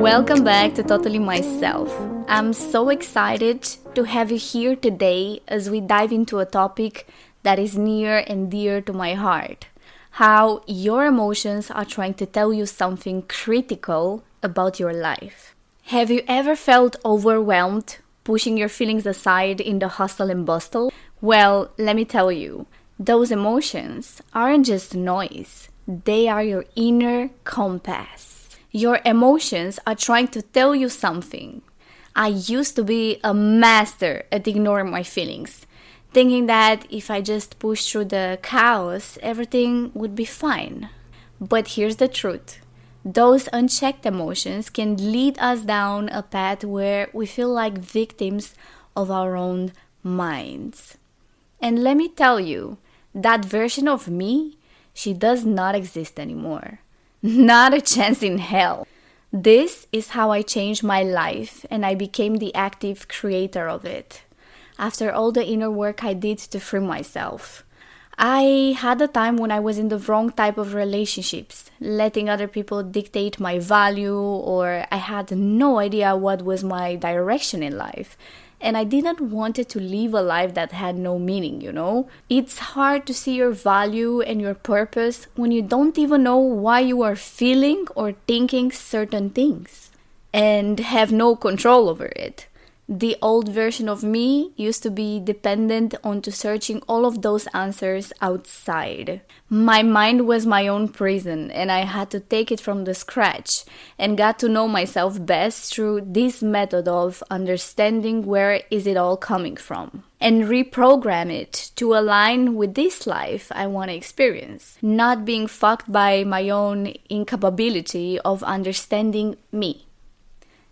Welcome back to Totally Myself. I'm so excited to have you here today as we dive into a topic that is near and dear to my heart. How your emotions are trying to tell you something critical about your life. Have you ever felt overwhelmed, pushing your feelings aside in the hustle and bustle? Well, let me tell you, those emotions aren't just noise. They are your inner compass. Your emotions are trying to tell you something. I used to be a master at ignoring my feelings, thinking that if I just pushed through the chaos, everything would be fine. But here's the truth. Those unchecked emotions can lead us down a path where we feel like victims of our own minds. And let me tell you, that version of me, she does not exist anymore. Not a chance in hell. This is how I changed my life and I became the active creator of it. After all the inner work I did to free myself. I had a time when I was in the wrong type of relationships, letting other people dictate my value, or I had no idea what was my direction in life. And I didn't want to live a life that had no meaning, It's hard to see your value and your purpose when you don't even know why you are feeling or thinking certain things and have no control over it. The old version of me used to be dependent onto searching all of those answers outside. My mind was my own prison and I had to take it from the scratch and got to know myself best through this method of understanding where is it all coming from and reprogram it to align with this life I want to experience, not being fucked by my own incapability of understanding me.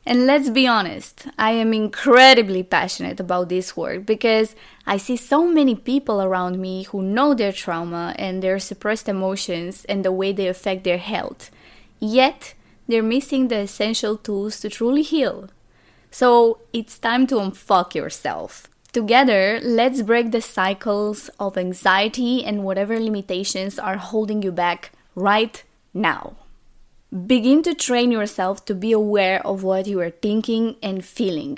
And let's be honest, I am incredibly passionate about this work because I see so many people around me who know their trauma and their suppressed emotions and the way they affect their health. Yet, they're missing the essential tools to truly heal. So, it's time to unfuck yourself. Together, let's break the cycles of anxiety and whatever limitations are holding you back right now. Begin to train yourself to be aware of what you are thinking and feeling,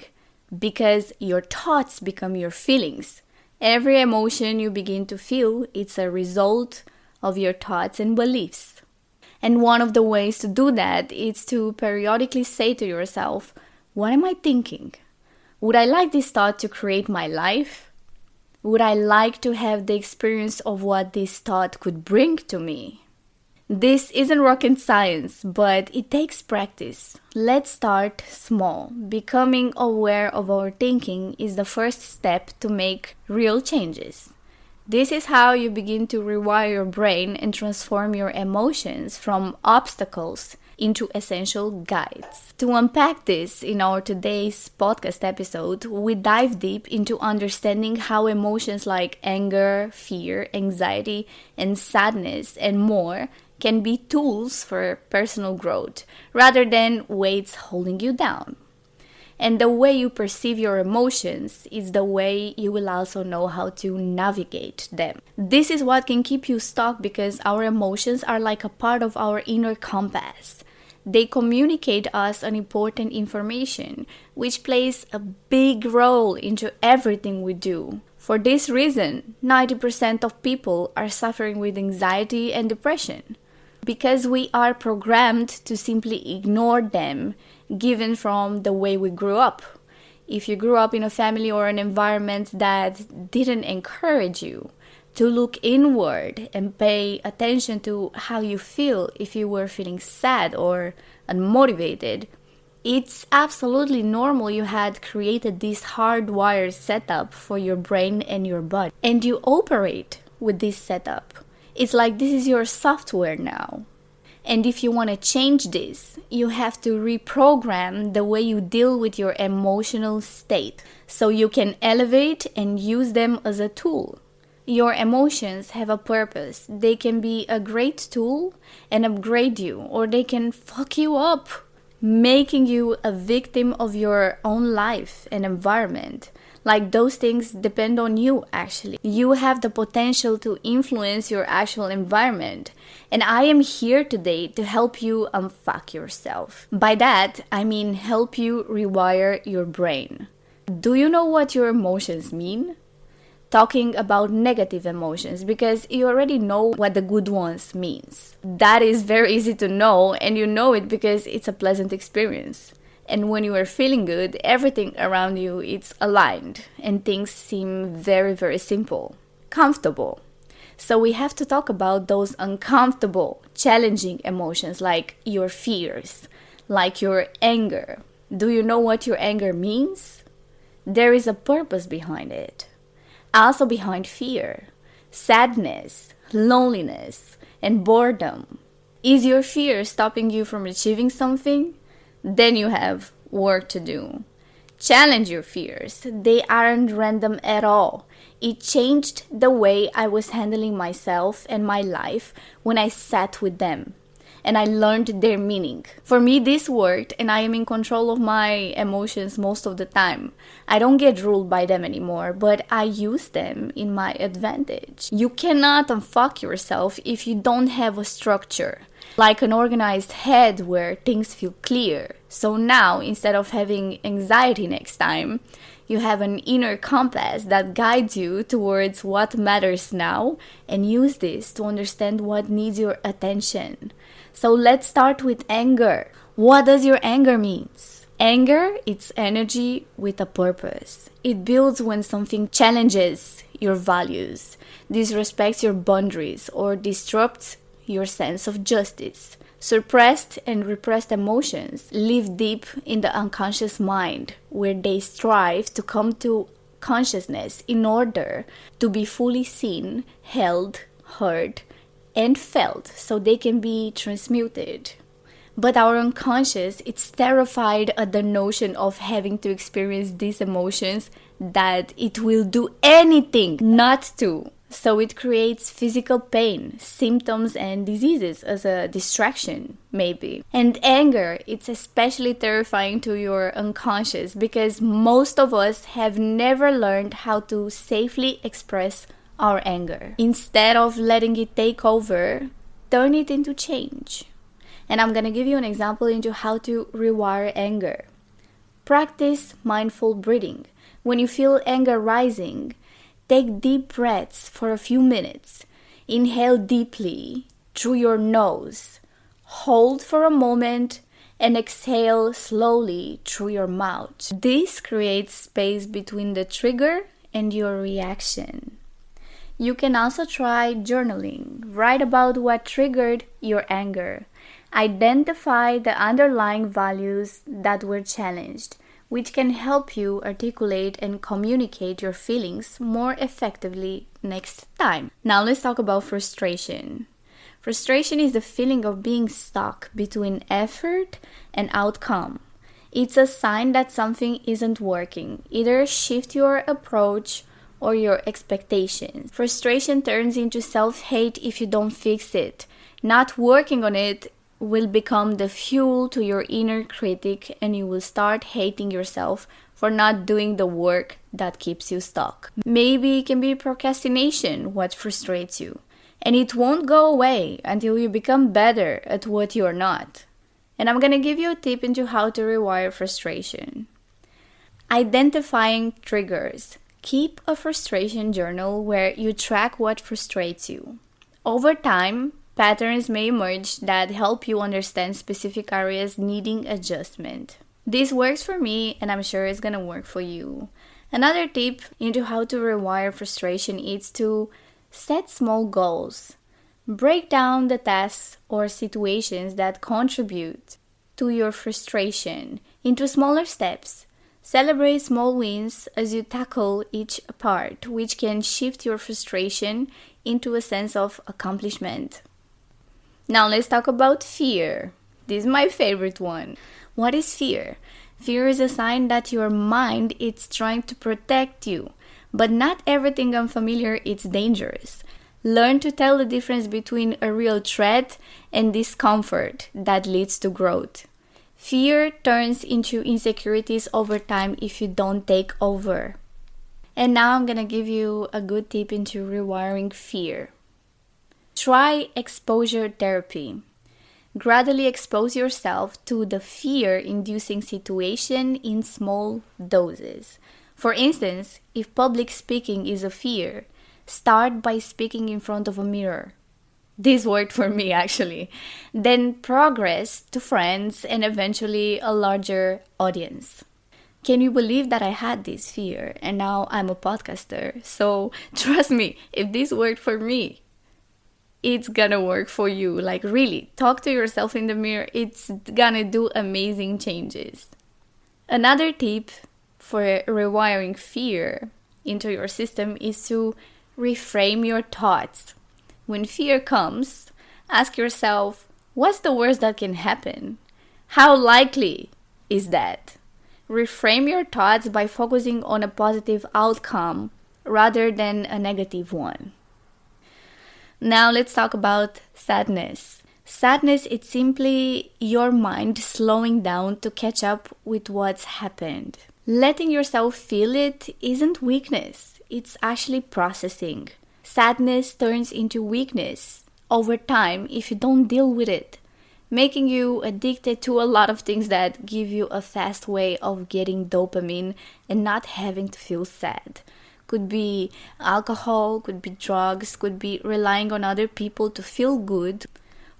because your thoughts become your feelings. Every emotion you begin to feel, it's a result of your thoughts and beliefs. And one of the ways to do that is to periodically say to yourself, what am I thinking? Would I like this thought to create my life? Would I like to have the experience of what this thought could bring to me? This isn't rocket science, but it takes practice. Let's start small. Becoming aware of our thinking is the first step to make real changes. This is how you begin to rewire your brain and transform your emotions from obstacles into essential guides. To unpack this in our today's podcast episode, we dive deep into understanding how emotions like anger, fear, anxiety, and sadness, and more can be tools for personal growth rather than weights holding you down. And the way you perceive your emotions is the way you will also know how to navigate them. This is what can keep you stuck because our emotions are like a part of our inner compass. They communicate us an important information, which plays a big role into everything we do. For this reason, 90% of people are suffering with anxiety and depression, because we are programmed to simply ignore them, given from the way we grew up. If you grew up in a family or an environment that didn't encourage you to look inward and pay attention to how you feel if you were feeling sad or unmotivated, it's absolutely normal you had created this hardwired setup for your brain and your body. And you operate with this setup. It's like this is your software now. And if you want to change this, you have to reprogram the way you deal with your emotional state so you can elevate and use them as a tool. Your emotions have a purpose. They can be a great tool and upgrade you, or they can fuck you up, making you a victim of your own life and environment. Like those things depend on you actually. You have the potential to influence your actual environment. And I am here today to help you unfuck yourself. By that, I mean help you rewire your brain. Do you know what your emotions mean? Talking about negative emotions, because you already know what the good ones means. That is very easy to know, and you know it because it's a pleasant experience. And when you are feeling good, everything around you is aligned and things seem very, very simple, comfortable. So we have to talk about those uncomfortable, challenging emotions like your fears, like your anger. Do you know what your anger means? There is a purpose behind it. Also behind fear, sadness, loneliness, and boredom. Is your fear stopping you from achieving something? Then you have work to do. Challenge your fears. They aren't random at all. It changed the way I was handling myself and my life when I sat with them and I learned their meaning. For me, this worked, and I am in control of my emotions most of the time. I don't get ruled by them anymore, but I use them in my advantage. You cannot unfuck yourself if you don't have a structure, like an organized head where things feel clear. So now, instead of having anxiety next time, you have an inner compass that guides you towards what matters now, and use this to understand what needs your attention. So let's start with anger. What does your anger means? Anger, it's energy with a purpose. It builds when something challenges your values, disrespects your boundaries, or disrupts your sense of justice. Suppressed and repressed emotions live deep in the unconscious mind, where they strive to come to consciousness in order to be fully seen, held, heard, and felt, so they can be transmuted. But our unconscious, it's terrified at the notion of having to experience these emotions that it will do anything not to. So it creates physical pain, symptoms, and diseases as a distraction, maybe. And anger, it's especially terrifying to your unconscious because most of us have never learned how to safely express our anger. Instead of letting it take over, turn it into change. And I'm gonna give you an example into how to rewire anger. Practice mindful breathing. When you feel anger rising, take deep breaths for a few minutes. Inhale deeply through your nose. Hold for a moment and exhale slowly through your mouth. This creates space between the trigger and your reaction. You can also try journaling. Write about what triggered your anger. Identify the underlying values that were challenged, which can help you articulate and communicate your feelings more effectively next time. Now let's talk about frustration. Frustration is the feeling of being stuck between effort and outcome. It's a sign that something isn't working. Either shift your approach or your expectations. Frustration turns into self-hate if you don't fix it. Not working on it will become the fuel to your inner critic, and you will start hating yourself for not doing the work that keeps you stuck. Maybe it can be procrastination, what frustrates you. And it won't go away until you become better at what you're not. And I'm gonna give you a tip into how to rewire frustration. Identifying triggers. Keep a frustration journal where you track what frustrates you. Over time, patterns may emerge that help you understand specific areas needing adjustment. This works for me, and I'm sure it's gonna work for you. Another tip into how to rewire frustration is to set small goals. Break down the tasks or situations that contribute to your frustration into smaller steps. Celebrate small wins as you tackle each part, which can shift your frustration into a sense of accomplishment. Now let's talk about fear. This is my favorite one. What is fear? Fear is a sign that your mind is trying to protect you, but not everything unfamiliar is dangerous. Learn to tell the difference between a real threat and discomfort that leads to growth. Fear turns into insecurities over time if you don't take over. And now I'm gonna give you a good tip into rewiring fear. Try exposure therapy. Gradually expose yourself to the fear-inducing situation in small doses. For instance, if public speaking is a fear, start by speaking in front of a mirror. This worked for me actually. Then progress to friends and eventually a larger audience. Can you believe that I had this fear and now I'm a podcaster? So trust me, if this worked for me, it's gonna work for you. Like really, talk to yourself in the mirror. It's gonna do amazing changes. Another tip for rewiring fear into your system is to reframe your thoughts. When fear comes, ask yourself, what's the worst that can happen? How likely is that? Reframe your thoughts by focusing on a positive outcome rather than a negative one. Now let's talk about sadness. Sadness is simply your mind slowing down to catch up with what's happened. Letting yourself feel it isn't weakness, it's actually processing. Sadness turns into weakness over time if you don't deal with it, making you addicted to a lot of things that give you a fast way of getting dopamine and not having to feel sad. Could be alcohol, could be drugs, could be relying on other people to feel good,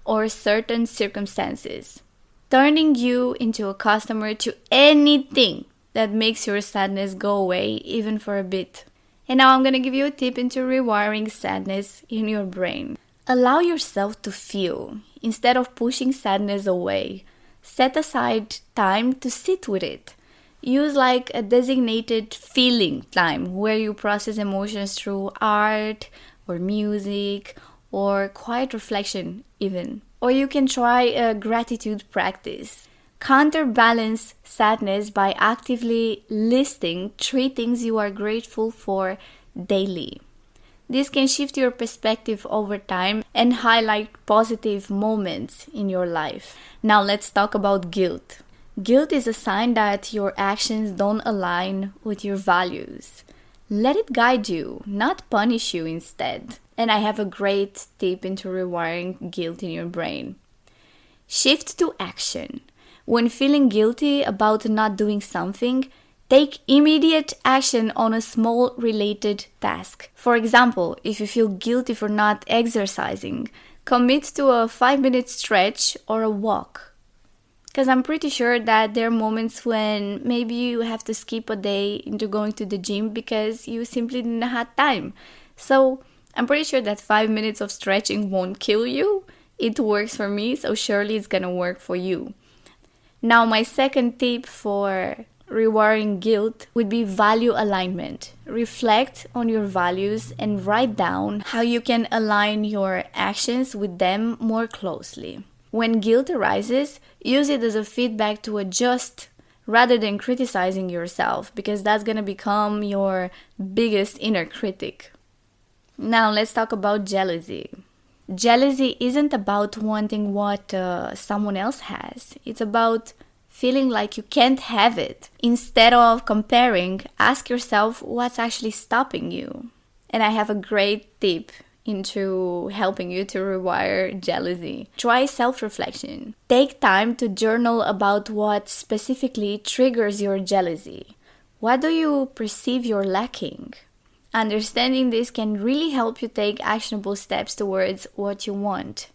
or certain circumstances. Turning you into a customer to anything that makes your sadness go away, even for a bit. And now I'm going to give you a tip into rewiring sadness in your brain. Allow yourself to feel instead of pushing sadness away. Set aside time to sit with it. Use like a designated feeling time where you process emotions through art or music or quiet reflection even. Or you can try a gratitude practice. Counterbalance sadness by actively listing 3 things you are grateful for daily. This can shift your perspective over time and highlight positive moments in your life. Now let's talk about guilt. Guilt is a sign that your actions don't align with your values. Let it guide you, not punish you instead. And I have a great tip into rewiring guilt in your brain. Shift to action. When feeling guilty about not doing something, take immediate action on a small related task. For example, if you feel guilty for not exercising, commit to a 5-minute stretch or a walk. Because I'm pretty sure that there are moments when maybe you have to skip a day into going to the gym because you simply didn't have time. So I'm pretty sure that 5 minutes of stretching won't kill you. It works for me, so surely it's gonna work for you. Now my second tip for rewiring guilt would be value alignment. Reflect on your values and write down how you can align your actions with them more closely. When guilt arises, use it as a feedback to adjust rather than criticizing yourself, because that's going to become your biggest inner critic. Now let's talk about jealousy. Jealousy isn't about wanting what someone else has. It's about feeling like you can't have it. Instead of comparing, ask yourself what's actually stopping you. And I have a great tip into helping you to rewire jealousy. Try self-reflection. Take time to journal about what specifically triggers your jealousy. What do you perceive you're lacking? Understanding this can really help you take actionable steps towards what you want.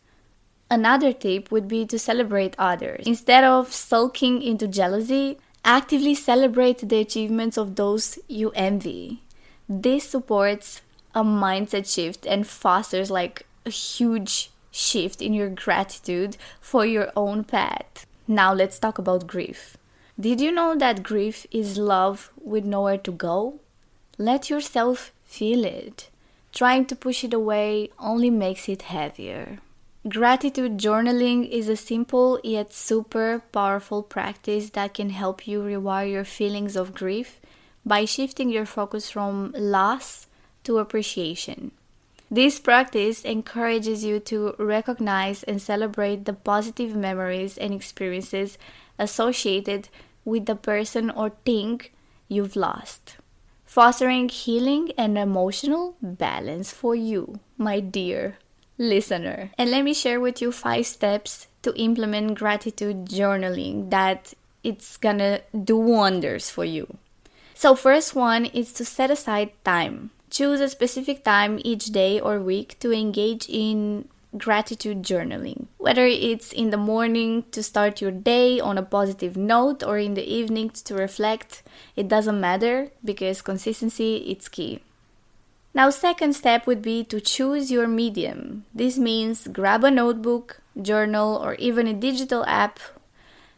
Another tip would be to celebrate others. Instead of sulking into jealousy, actively celebrate the achievements of those you envy. This supports a mindset shift and fosters like a huge shift in your gratitude for your own path. Now let's talk about grief. Did you know that grief is love with nowhere to go? Let yourself feel it. Trying to push it away only makes it heavier. Gratitude journaling is a simple yet super powerful practice that can help you rewire your feelings of grief by shifting your focus from loss to appreciation. This practice encourages you to recognize and celebrate the positive memories and experiences associated with the person or thing you've lost. fostering healing and emotional balance for you, my dear listener. And let me share with you 5 steps to implement gratitude journaling that it's gonna do wonders for you. So first one is to set aside time. Choose a specific time each day or week to engage in gratitude journaling. Whether it's in the morning to start your day on a positive note or in the evening to reflect, it doesn't matter because consistency is key. Now, second step would be to choose your medium. This means grab a notebook, journal, or even a digital app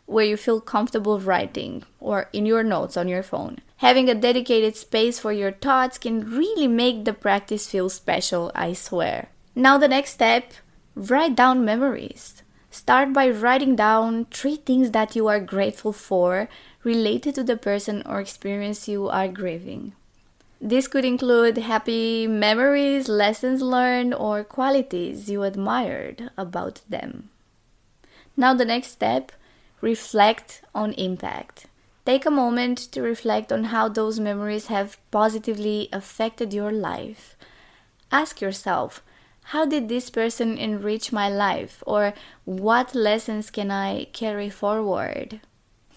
where you feel comfortable writing, or in your notes on your phone. Having a dedicated space for your thoughts can really make the practice feel special, I swear. Now the next step, write down memories. Start by writing down 3 things that you are grateful for related to the person or experience you are grieving. This could include happy memories, lessons learned, or qualities you admired about them. Now the next step, reflect on impact. Take a moment to reflect on how those memories have positively affected your life. Ask yourself, how did this person enrich my life? Or what lessons can I carry forward?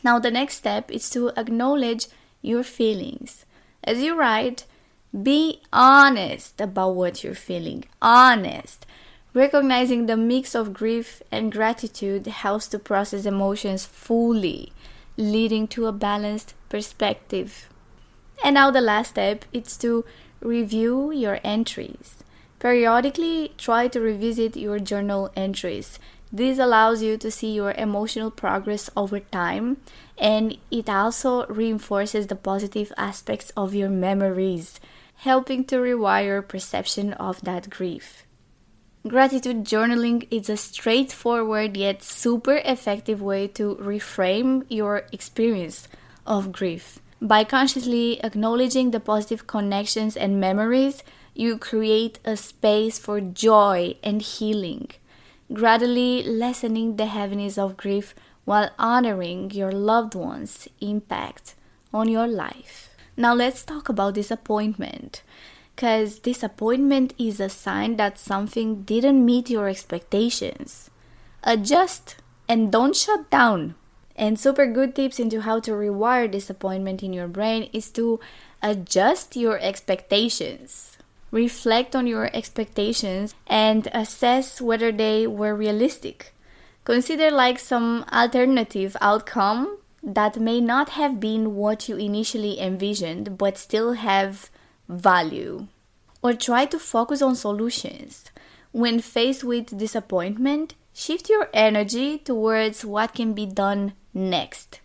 Now the next step is to acknowledge your feelings. As you write, be honest about what you're feeling. Honest. Recognizing the mix of grief and gratitude helps to process emotions fully, leading to a balanced perspective. And now the last step is to review your entries. Periodically, try to revisit your journal entries. This allows you to see your emotional progress over time, and it also reinforces the positive aspects of your memories, helping to rewire perception of that grief. Gratitude journaling is a straightforward yet super effective way to reframe your experience of grief. By consciously acknowledging the positive connections and memories, you create a space for joy and healing, gradually lessening the heaviness of grief while honoring your loved ones' impact on your life. Now let's talk about disappointment. Because disappointment is a sign that something didn't meet your expectations. Adjust and don't shut down. And super good tips into how to rewire disappointment in your brain is to adjust your expectations. Reflect on your expectations and assess whether they were realistic. Consider like some alternative outcome that may not have been what you initially envisioned but still have value. Or try to focus on solutions. When faced with disappointment, shift your energy towards what can be done next.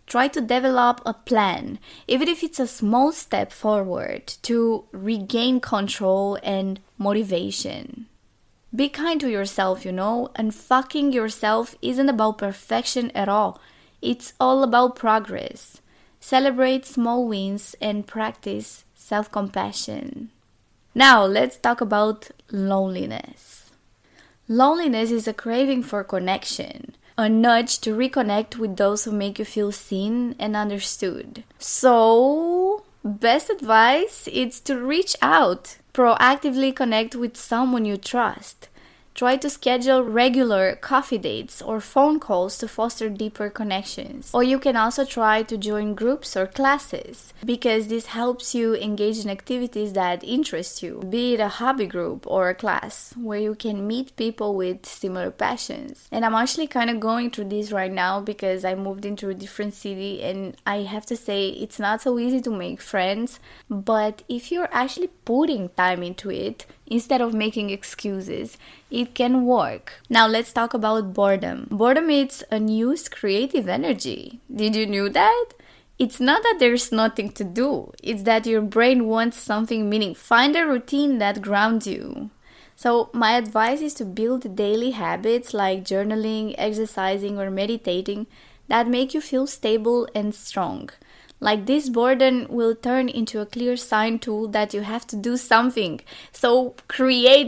Try to develop a plan, even if it's a small step forward, to regain control and motivation. Be kind to yourself, and fucking yourself isn't about perfection at all. It's all about progress. Celebrate small wins and practice self-compassion. Now, let's talk about loneliness. Loneliness is a craving for connection, a nudge to reconnect with those who make you feel seen and understood. So, best advice is to reach out. Proactively connect with someone you trust. Try to schedule regular coffee dates or phone calls to foster deeper connections. Or you can also try to join groups or classes because this helps you engage in activities that interest you, be it a hobby group or a class where you can meet people with similar passions. And I'm actually kind of going through this right now because I moved into a different city and I have to say it's not so easy to make friends, but if you're actually putting time into it, instead of making excuses, it can work. Now let's talk about boredom. Boredom is unused creative energy. Did you know that? It's not that there's nothing to do. It's that your brain wants something meaningful. Find a routine that grounds you. So my advice is to build daily habits like journaling, exercising, or meditating that make you feel stable and strong. Like this boredom will turn into a clear sign tool that you have to do something. So create,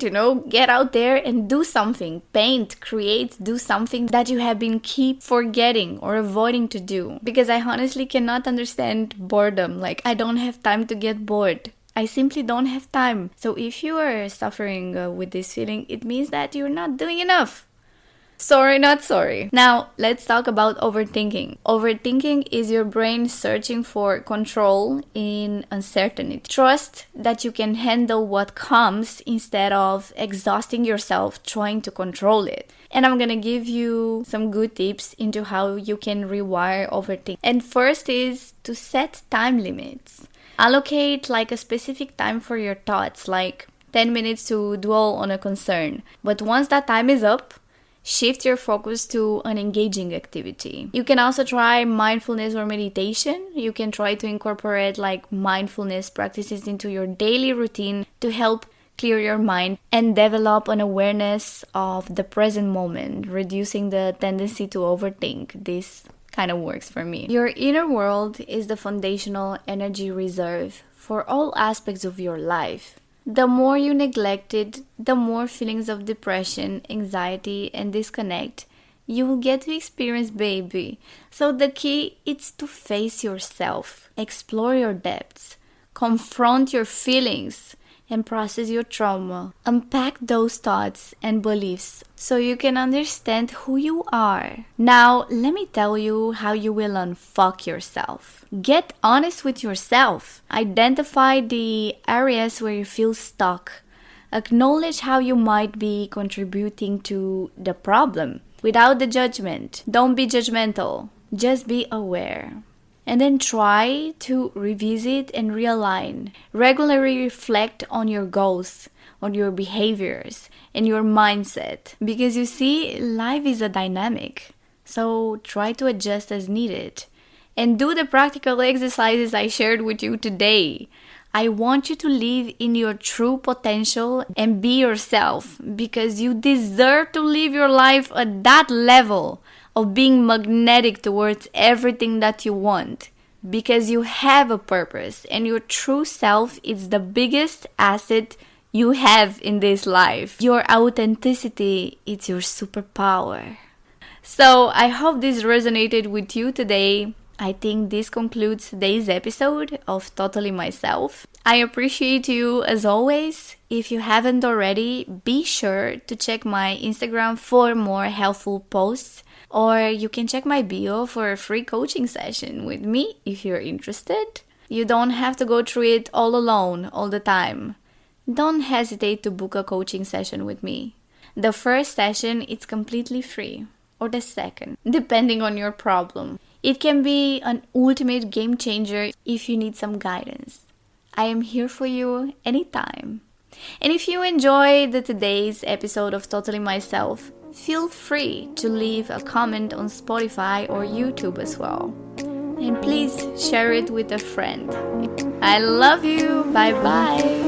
get out there and do something. Paint, create, do something that you have been keep forgetting or avoiding to do. Because I honestly cannot understand boredom. Like, I don't have time to get bored. I simply don't have time. So if you are suffering with this feeling, it means that you're not doing enough. Sorry, not sorry. Now, let's talk about overthinking. Overthinking is your brain searching for control in uncertainty. Trust that you can handle what comes instead of exhausting yourself trying to control it. And I'm gonna give you some good tips into how you can rewire overthinking. And first is to set time limits. Allocate like a specific time for your thoughts, like 10 minutes to dwell on a concern. But once that time is up, shift your focus to an engaging activity. You can also try mindfulness or meditation. You can try to incorporate like mindfulness practices into your daily routine to help clear your mind and develop an awareness of the present moment, reducing the tendency to overthink. This kind of works for me. Your inner world is the foundational energy reserve for all aspects of your life. The more you neglect it, the more feelings of depression, anxiety, and disconnect you will get to experience, baby. So the key is to face yourself, explore your depths, confront your feelings, and process your trauma. Unpack those thoughts and beliefs so you can understand who you are. Now, let me tell you how you will unfuck yourself. Get honest with yourself. Identify the areas where you feel stuck. Acknowledge how you might be contributing to the problem without the judgment. Don't be judgmental. Just be aware. And then try to revisit and realign. Regularly reflect on your goals, on your behaviors, and your mindset. Because you see, life is a dynamic. So try to adjust as needed. And do the practical exercises I shared with you today. I want you to live in your true potential and be yourself. Because you deserve to live your life at that level of being magnetic towards everything that you want, because you have a purpose and your true self is the biggest asset you have in this life. Your authenticity is your superpower. So I hope this resonated with you today. I think this concludes today's episode of Totally Myself. I appreciate you as always. If you haven't already, be sure to check my Instagram for more helpful posts. Or you can check my bio for a free coaching session with me if you're interested. You don't have to go through it all alone all the time. Don't hesitate to book a coaching session with me. The first session is completely free, or the second, depending on your problem. It can be an ultimate game changer if you need some guidance. I am here for you anytime. And if you enjoyed today's episode of Totally Myself, feel free to leave a comment on Spotify or YouTube as well. And please share it with a friend. I love you. Bye bye.